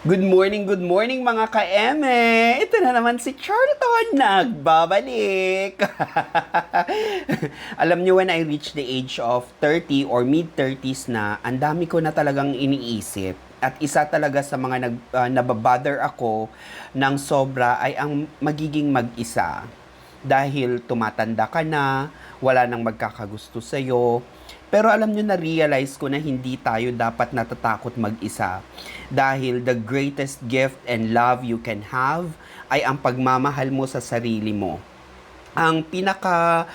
Good morning mga ka-eme! Ito na naman si Charlton, nagbabalik! Alam niyo, when I reach the age of 30 or mid-30s na, ang dami ko na talagang iniisip. At isa talaga sa mga nababother ako ng sobra ay ang magiging mag-isa. Dahil tumatanda ka na, wala nang magkakagusto sa'yo. Pero alam nyo, na-realize ko na hindi tayo dapat natatakot mag-isa. Dahil the greatest gift and love you can have ay ang pagmamahal mo sa sarili mo. Ang pinaka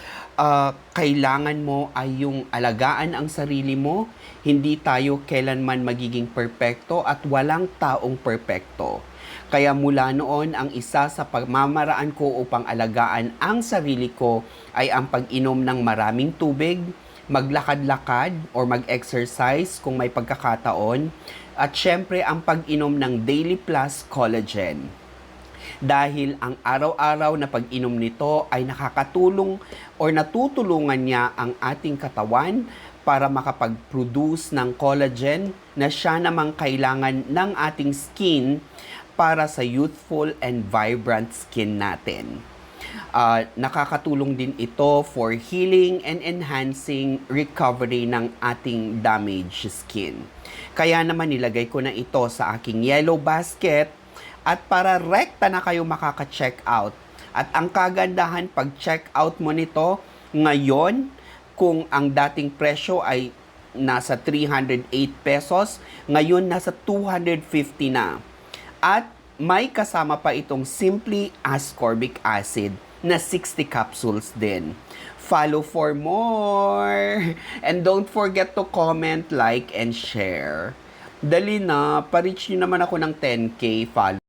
kailangan mo ay yung alagaan ang sarili mo. Hindi tayo kailanman magiging perpekto at walang taong perpekto. Kaya mula noon, ang isa sa pagmamaraan ko upang alagaan ang sarili ko ay ang pag-inom ng maraming tubig, maglakad-lakad or mag-exercise kung may pagkakataon, at syempre ang pag-inom ng Daily Plus Collagen. Dahil ang araw-araw na pag-inom nito ay nakakatulong or natutulungan niya ang ating katawan para makapag-produce ng collagen na siya namang kailangan ng ating skin para sa youthful and vibrant skin natin. Nakakatulong din ito for healing and enhancing recovery ng ating damaged skin. Kaya naman nilagay ko na ito sa aking yellow basket at para rekta na kayo makaka-check out. At ang kagandahan pag check out mo nito ngayon, kung ang dating presyo ay nasa 308 pesos, ngayon nasa 250 na. At may kasama pa itong Simply Ascorbic Acid na 60 capsules din. Follow for more! And don't forget to comment, like, and share. Dali na, pa-reach nyo naman ako ng 10K follow.